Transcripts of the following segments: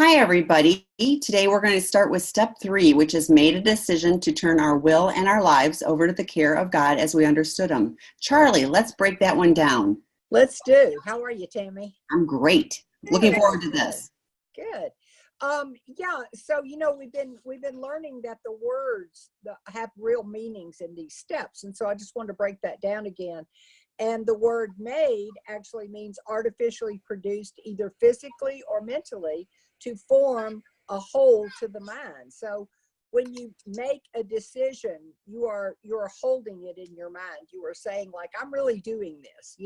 Hi, everybody. Today we're going to start with step 3, which is made a decision to turn our will and our lives over to the care of God as we understood them. Charlie, let's break that one down. Let's do. How are you, Tammy? I'm great. Looking forward to this. Good. Yeah. So we've been learning that the words have real meanings in these steps, and so I just wanted to break that down again. And the word "made" actually means artificially produced, either physically or mentally, to form a whole to the mind. So when you make a decision, you're holding it in your mind. You are saying, like, I'm really doing this.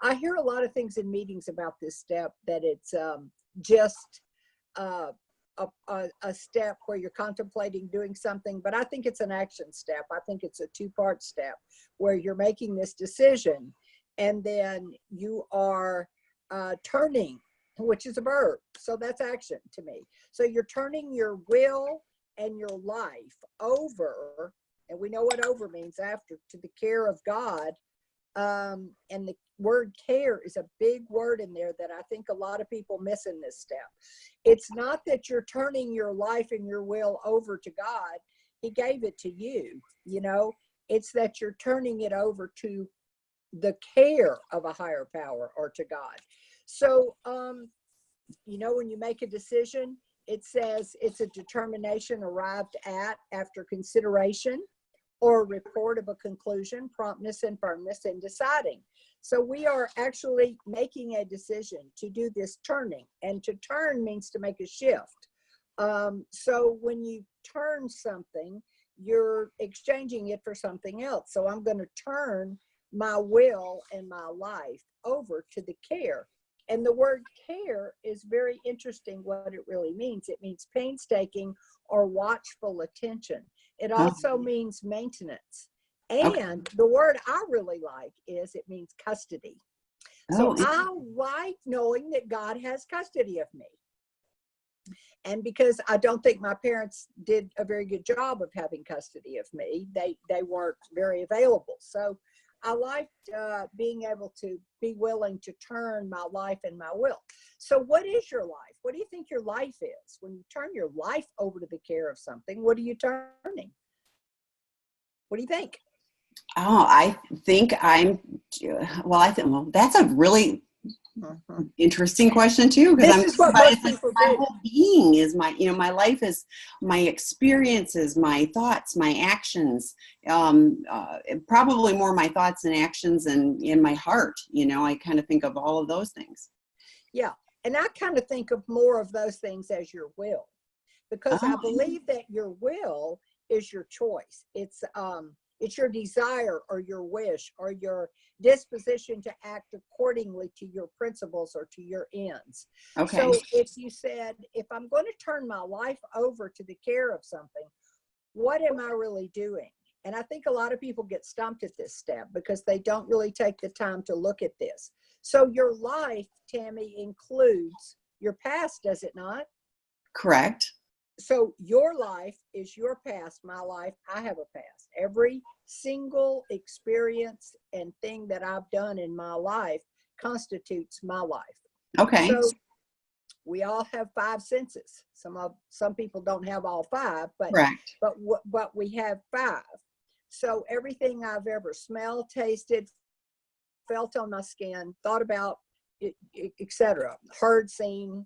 I hear a lot of things in meetings about this step, that it's just uh, a step where you're contemplating doing something, but I think it's an action step. I think it's a two-part step where you're making this decision, and then you are turning, which is a verb. So that's action to me. So you're turning your will and your life over, and we know what over means, after, to the care of God. And the word care is a big word in there that I think a lot of people miss in this step. It's not that you're turning your life and your will over to God. He gave it to you, it's that you're turning it over to the care of a higher power, or to God. So, when you make a decision, it says it's a determination arrived at after consideration, or a report of a conclusion, promptness and firmness in deciding. So we are actually making a decision to do this turning, and to turn means to make a shift. So when you turn something, you're exchanging it for something else. So I'm going to turn my will and my life over to the care. And the word care is very interesting what it really means. It means painstaking or watchful attention. It also means maintenance. And the word I really like it means custody. So I like knowing that God has custody of me. And because I don't think my parents did a very good job of having custody of me, they weren't very available. So I liked being able to be willing to turn my life and my will. So what is your life? What do you think your life is? When you turn your life over to the care of something, what are you turning? What do you think? I think that's a really interesting question too, because this is what most people my do. whole being is my life is my experiences, my thoughts, my actions, probably more my thoughts and actions, and in my heart. I kind of think of all of those things. Yeah, and I kind of think of more of those things as your will, because I believe that your will is your choice. It's your desire or your wish or your disposition to act accordingly to your principles or to your ends. Okay. So if you said, if I'm going to turn my life over to the care of something, what am I really doing? And I think a lot of people get stumped at this step because they don't really take the time to look at this. So your life, Tammy, includes your past, does it not? Correct. So your life is your past. My life, I have a past. Every single experience and thing that I've done in my life constitutes my life. Okay. So we all have 5 senses. Some people don't have all 5, but we have 5. So everything I've ever smelled, tasted, felt on my skin, thought about, etc., heard, seen,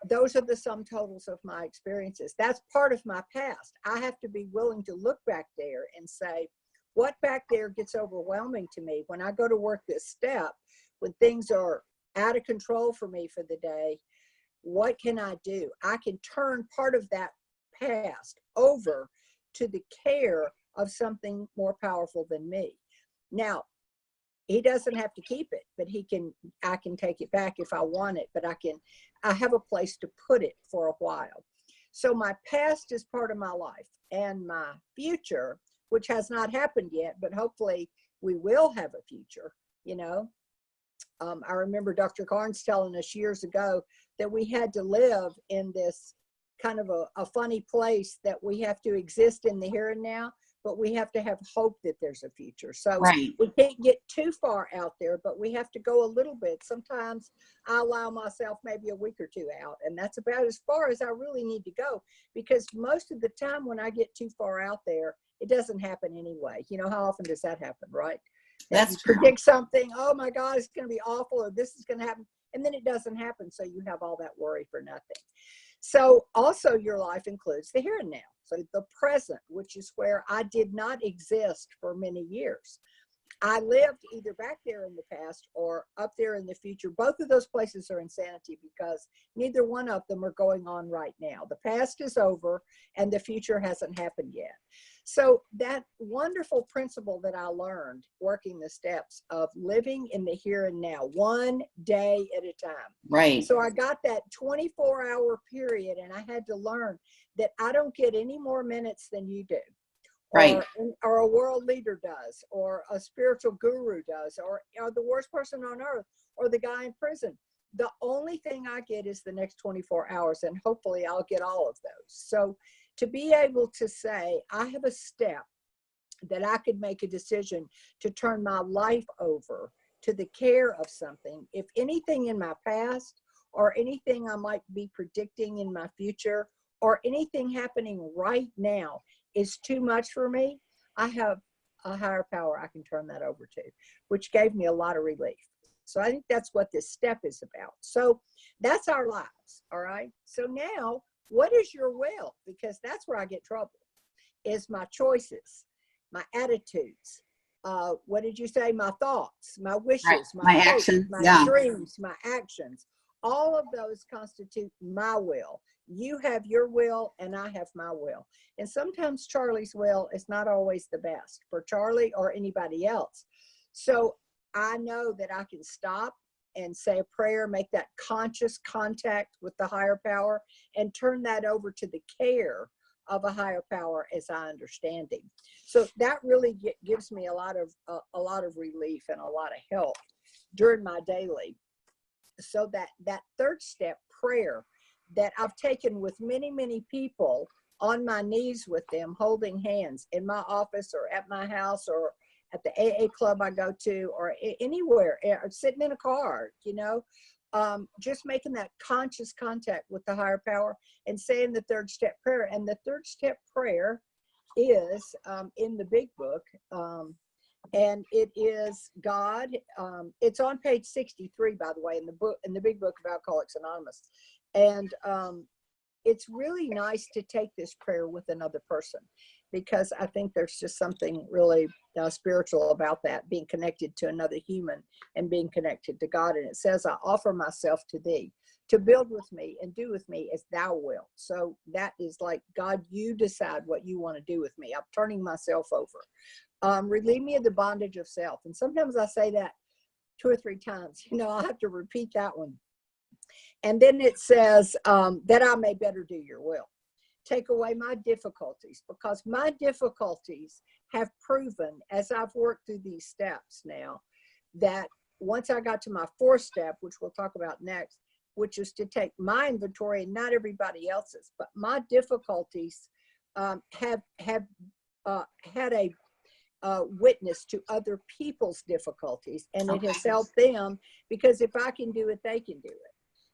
those are the sum totals of my experiences. That's part of my past. I have to be willing to look back there and say, what back there gets overwhelming to me when I go to work this step, when things are out of control for me for the day, what can I do? I can turn part of that past over to the care of something more powerful than me. Now, he doesn't have to keep it, but I can take it back if I want it, but I have a place to put it for a while. So my past is part of my life, and my future, which has not happened yet, but hopefully we will have a future, I remember Dr. Carnes telling us years ago that we had to live in this kind of a funny place, that we have to exist in the here and now, but we have to have hope that there's a future. So Right. we can't get too far out there, but we have to go a little bit. Sometimes I allow myself maybe a week or two out, and that's about as far as I really need to go, because most of the time when I get too far out there, it doesn't happen anyway. You know, how often does that happen, right? That you predict something, oh my God, it's going to be awful, or this is going to happen, and then it doesn't happen. So you have all that worry for nothing. So also your life includes the here and now. So the present, which is where I did not exist for many years. I lived either back there in the past or up there in the future. Both of those places are insanity, because neither one of them are going on right now. The past is over and the future hasn't happened yet. So that wonderful principle that I learned working the steps of living in the here and now, one day at a time. Right. So I got that 24-hour period, and I had to learn that I don't get any more minutes than you do. Right. Or a world leader does, or a spiritual guru does, or the worst person on earth, or the guy in prison. The only thing I get is the next 24 hours, and hopefully I'll get all of those. So to be able to say, I have a step that I could make a decision to turn my life over to the care of something. If anything in my past, or anything I might be predicting in my future, or anything happening right now is too much for me, I have a higher power I can turn that over to, which gave me a lot of relief. So I think that's what this step is about. So that's our lives, all right? So now, what is your will? Because that's where I get trouble, is my choices, my attitudes. What did you say? My thoughts, my wishes, Right. my hopes, actions, my dreams, my actions. All of those constitute my will. You have your will and I have my will. And sometimes Charlie's will is not always the best for Charlie or anybody else. So I know that I can stop and say a prayer, make that conscious contact with the higher power, and turn that over to the care of a higher power as I understand him. So that really gives me a lot of relief and a lot of help during my daily. So that third step, prayer, that I've taken with many, many people on my knees with them, holding hands in my office or at my house or at the AA club I go to, or anywhere, or sitting in a car, just making that conscious contact with the higher power and saying the third step prayer. And the third step prayer is in the big book, and it is God. It's on page 63, by the way, in the big book of Alcoholics Anonymous. And it's really nice to take this prayer with another person, because I think there's just something really spiritual about that, being connected to another human and being connected to God. And it says, I offer myself to thee to build with me and do with me as thou wilt. So that is like, God, you decide what you want to do with me. I'm turning myself over. Relieve me of the bondage of self. And sometimes I say that 2 or 3 times, I have to repeat that one. And then it says, that I may better do your will. Take away my difficulties, because my difficulties have proven, as I've worked through these steps now, that once I got to my 4th step, which we'll talk about next, which is to take my inventory and not everybody else's, but my difficulties have had a witness to other people's difficulties, and it has helped them, because if I can do it, they can do it.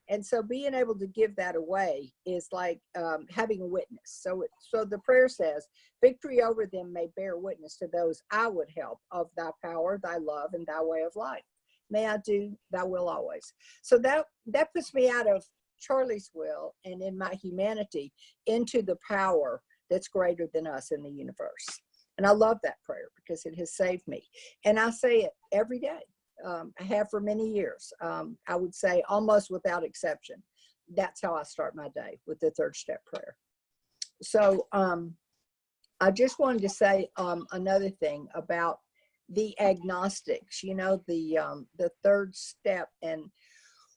And so being able to give that away is like having a witness. So the prayer says, victory over them may bear witness to those I would help of thy power, thy love, and thy way of life. May I do thy will always. So that puts me out of Charlie's will and in my humanity into the power that's greater than us in the universe. And I love that prayer because it has saved me. And I say it every day. I have for many years. I would say almost without exception. That's how I start my day, with the third step prayer. So I just wanted to say another thing about the agnostics, the third step, and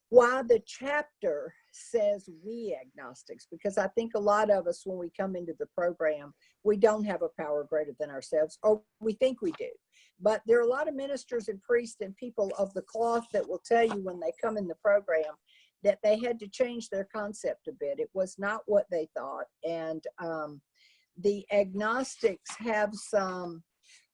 why the chapter says we agnostics, because I think a lot of us, when we come into the program, we don't have a power greater than ourselves, or we think we do. But there are a lot of ministers and priests and people of the cloth that will tell you when they come in the program that they had to change their concept a bit. It was not what they thought. And the agnostics have some,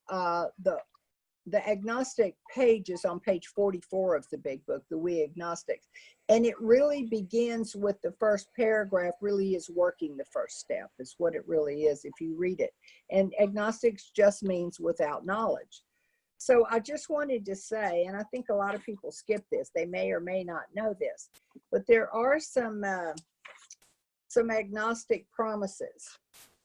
the agnostic page is on page 44 of the big book, the We Agnostics. And it really begins with the first paragraph, really is working the first step, is what it really is if you read it. And agnostics just means without knowledge. So I just wanted to say, and I think a lot of people skip this, they may or may not know this, but there are some agnostic promises.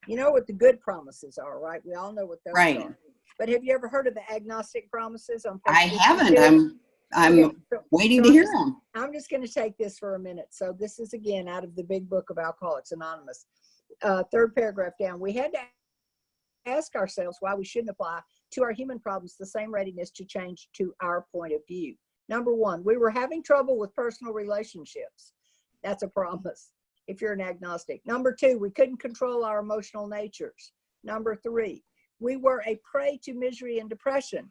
You know what the good promises are, right? We all know what those are. But have you ever heard of the agnostic promises on page I 52? haven't. I'm Okay, waiting to hear them. I'm just going to take this for a minute. So this is again out of the big book of Alcoholics Anonymous. Third paragraph down. We had to ask ourselves why we shouldn't apply to our human problems the same readiness to change to our point of view. Number one, we were having trouble with personal relationships. That's a promise if you're an agnostic. Number two, we couldn't control our emotional natures. Number three, we were a prey to misery and depression.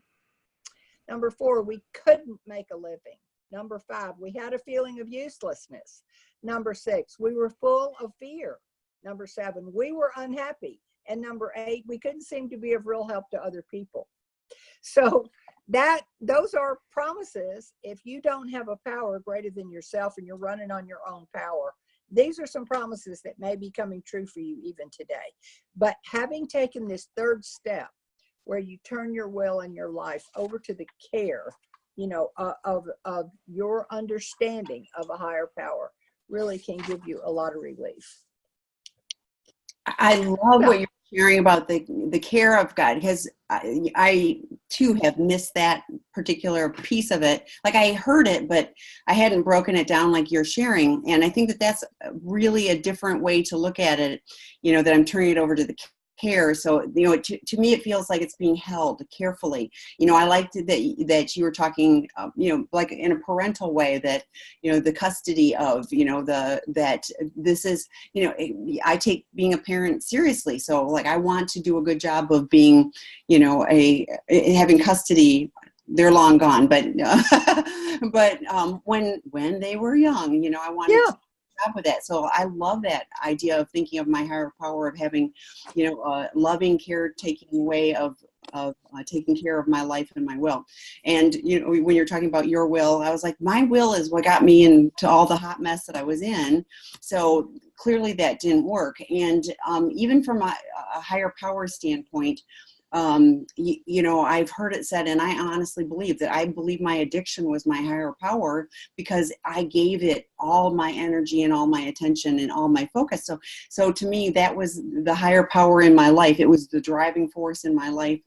Number four, we couldn't make a living. Number five, we had a feeling of uselessness. Number six, we were full of fear. Number seven, we were unhappy. And number eight, we couldn't seem to be of real help to other people. So those are promises. If you don't have a power greater than yourself and you're running on your own power, these are some promises that may be coming true for you even today. But having taken this third step, where you turn your will and your life over to the care, of your understanding of a higher power, really can give you a lot of relief. I love what you're sharing about the care of God, because I too have missed that particular piece of it. Like I heard it, but I hadn't broken it down like you're sharing. And I think that that's really a different way to look at it, that I'm turning it over to the care. So, to me, it feels like it's being held carefully. I liked that you were talking, like in a parental way, that, the custody of, that this is, I take being a parent seriously. So like, I want to do a good job of being, having custody. They're long gone, but, when they were young, I wanted to job with that. So I love that idea of thinking of my higher power, of having, a loving, caretaking way of taking care of my life and my will. And, when you're talking about your will, I was like, my will is what got me into all the hot mess that I was in. So clearly that didn't work. And even from a higher power standpoint, I've heard it said, and I honestly believe that I believe my addiction was my higher power, because I gave it all my energy and all my attention and all my focus. So to me, that was the higher power in my life. It was the driving force in my life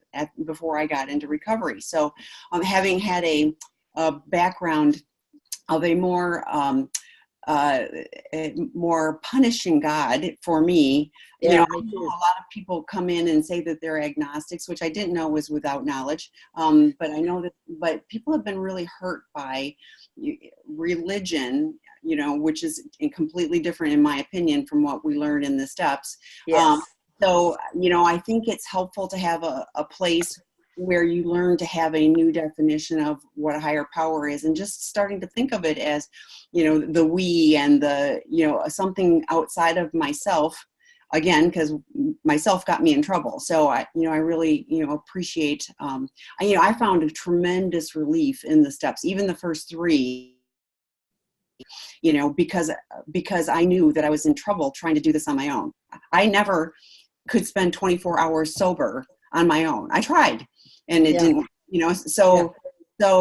before I got into recovery. So having had a background of a more punishing God for me. Yeah, I know me too. a lot of people come in and say that they're agnostics, which I didn't know was without knowledge. But I know but people have been really hurt by religion, which is completely different, in my opinion, from what we learned in the steps. Yes. So, I think it's helpful to have a place where you learn to have a new definition of what a higher power is, and just starting to think of it as, the we and the, something outside of myself, again, because myself got me in trouble. So I really, appreciate, I found a tremendous relief in the steps, even the first three, because I knew that I was in trouble trying to do this on my own. I never could spend 24 hours sober on my own. I tried, and it didn't, so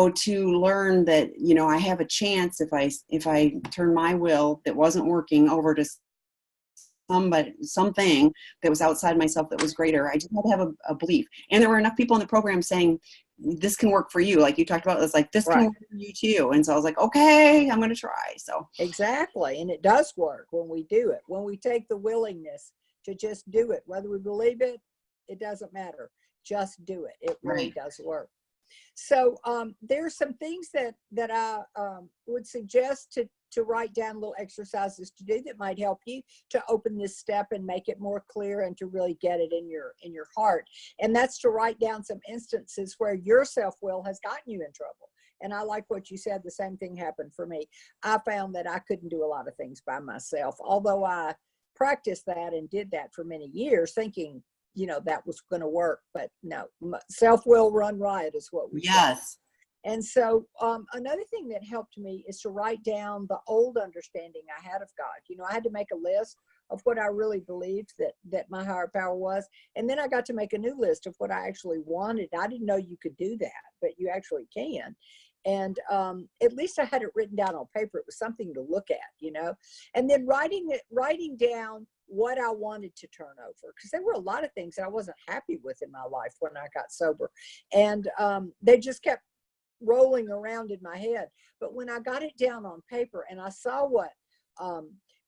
to learn that, I have a chance if I turn my will that wasn't working over to something that was outside myself that was greater. I just had to have a belief. And there were enough people in the program saying, this can work for you. Like you talked about, it's like, this can work for you too. And so I was like, okay, I'm going to try. So exactly. And it does work when we do it, when we take the willingness to just do it, whether we believe it, it doesn't matter. Just do it. It really does work. So there's some things that I would suggest to write down, little exercises to do that might help you to open this step and make it more clear and to really get it in your heart. And that's to write down some instances where your self-will has gotten you in trouble. And I like what you said. The same thing happened for me. I found that I couldn't do a lot of things by myself, although I practiced that and did that for many years, thinking, that was going to work. But no, self-will run riot is what we say. Yes. And so another thing that helped me is to write down the old understanding I had of God. I had to make a list of what I really believed that my higher power was. And then I got to make a new list of what I actually wanted. I didn't know you could do that, but you actually can. And at least I had it written down on paper. It was something to look at, and then writing down what I wanted to turn over, because there were a lot of things that I wasn't happy with in my life when I got sober. And they just kept rolling around in my head. But when I got it down on paper and I saw what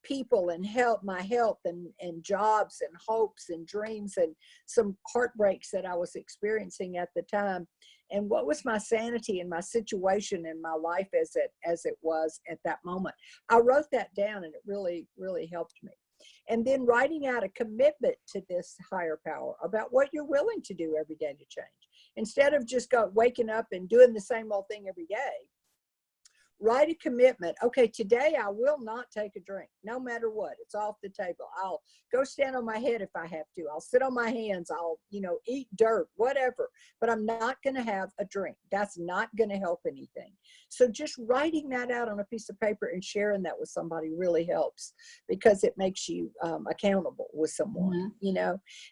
people and my health and jobs and hopes and dreams and some heartbreaks that I was experiencing at the time, and what was my sanity and my situation in my life as it was at that moment, I wrote that down, and it really, really helped me. And then writing out a commitment to this higher power about what you're willing to do every day to change. Instead of just waking up and doing the same old thing every day, write a commitment. Okay, today I will not take a drink, no matter what. It's off the table. I'll go stand on my head if I have to. I'll sit on my hands. I'll, eat dirt, whatever. But I'm not going to have a drink. That's not going to help anything. So just writing that out on a piece of paper and sharing that with somebody really helps, because it makes you accountable with someone,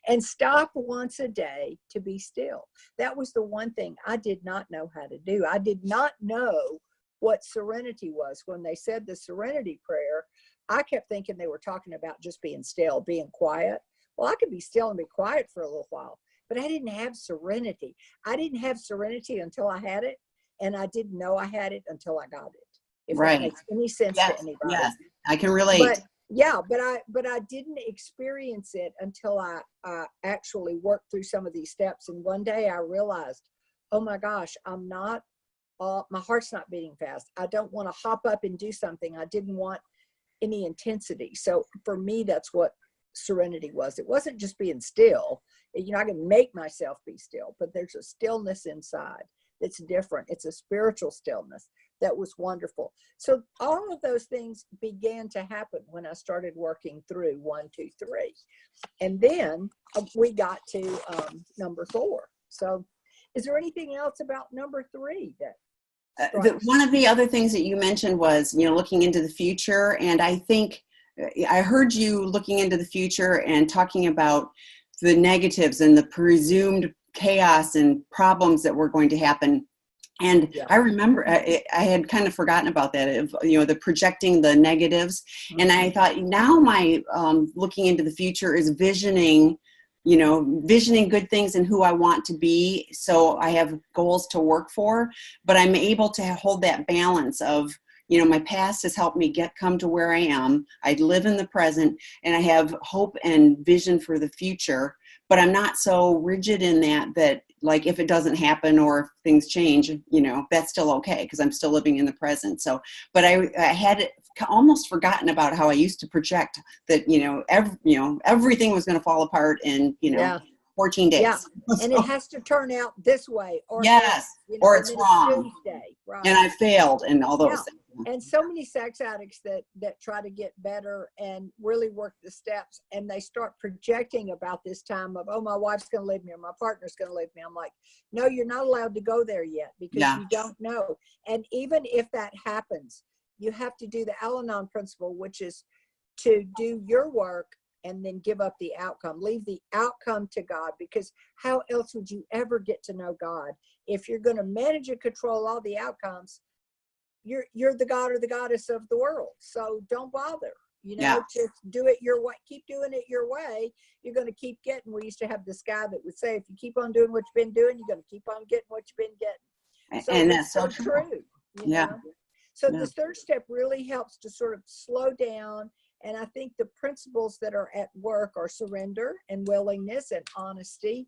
and stop once a day to be still. That was the one thing I did not know how to do. I did not know what serenity was. When they said the serenity prayer, I kept thinking they were talking about just being still, being quiet. Well, I could be still and be quiet for a little while, but I didn't have serenity. I didn't have serenity until I had it, and I didn't know I had it until I got it. If that makes any sense to anybody. Yes, I can relate. But I didn't experience it until I actually worked through some of these steps. And one day I realized, oh my gosh, my heart's not beating fast. I don't want to hop up and do something. I didn't want any intensity. So for me, that's what serenity was. It wasn't just being still. I can make myself be still, but there's a stillness inside that's different. It's a spiritual stillness that was wonderful. So all of those things began to happen when I started working through 1, 2, 3. And then we got to number 4. So is there anything else about number 3 that one of the other things that you mentioned was, looking into the future. And I think I heard you looking into the future and talking about the negatives and the presumed chaos and problems that were going to happen. And I remember I had kind of forgotten about that, the projecting the negatives. Mm-hmm. And I thought now my looking into the future is visioning good things and who I want to be. So I have goals to work for, but I'm able to hold that balance of, my past has helped me come to where I am. I live in the present, and I have hope and vision for the future, but I'm not so rigid in that like if it doesn't happen or if things change, that's still okay, because I'm still living in the present. So, but I had almost forgotten about how I used to project that, everything was going to fall apart in, 14 days. Yeah, and it has to turn out this way, or or it's wrong, right? And I failed, and all those things. And so many sex addicts that try to get better and really work the steps, and they start projecting about this time of, oh, my wife's going to leave me, or my partner's going to leave me. I'm like, no, you're not allowed to go there yet, because you don't know. And even if that happens, you have to do the Al-Anon principle, which is to do your work and then give up the outcome. Leave the outcome to God, because how else would you ever get to know God? If you're going to manage and control all the outcomes, you're the god or the goddess of the world. So don't bother, just do it your way. Keep doing it your way. You're going to keep getting. We used to have this guy that would say, if you keep on doing what you've been doing, you're going to keep on getting what you've been getting. So and that's so true. So this third step really helps to sort of slow down. And I think the principles that are at work are surrender and willingness and honesty,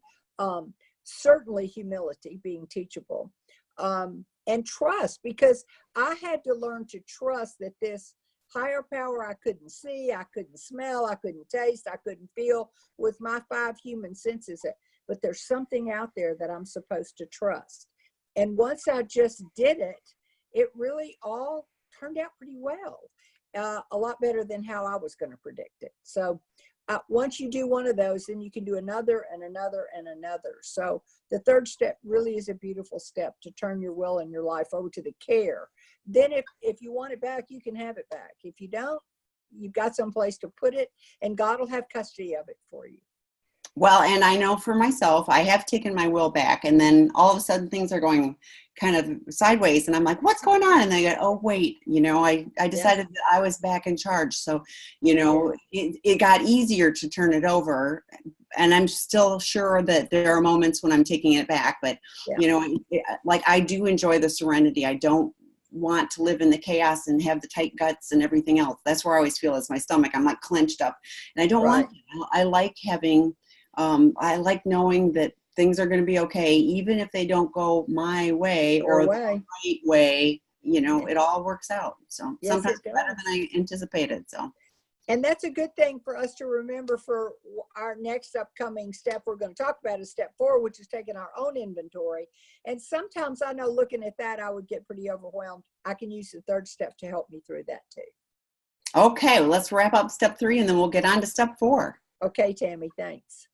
certainly humility, being teachable, and trust, because I had to learn to trust that this higher power I couldn't see, I couldn't smell, I couldn't taste, I couldn't feel with my 5 human senses, but there's something out there that I'm supposed to trust. And once I just did it, it really all turned out pretty well, a lot better than how I was going to predict it. So once you do one of those, then you can do another and another and another. So the third step really is a beautiful step to turn your will and your life over to the care. Then if you want it back, you can have it back. If you don't, you've got someplace to put it, and God will have custody of it for you. Well, and I know for myself, I have taken my will back, and then all of a sudden things are going kind of sideways, and I'm like, what's going on? And they go, oh, wait, I decided that I was back in charge. So, it got easier to turn it over, and I'm still sure that there are moments when I'm taking it back, but, like I do enjoy the serenity. I don't want to live in the chaos and have the tight guts and everything else. That's where I always feel is my stomach. I'm like clenched up, and I don't want that. I like having I like knowing that things are going to be okay, even if they don't go my way or the right way. It all works out. So sometimes better than I anticipated. So, and that's a good thing for us to remember for our next upcoming step. We're going to talk about is step 4, which is taking our own inventory. And sometimes I know looking at that, I would get pretty overwhelmed. I can use the third step to help me through that too. Okay, well, let's wrap up step 3 and then we'll get on to step 4. Okay, Tammy, thanks.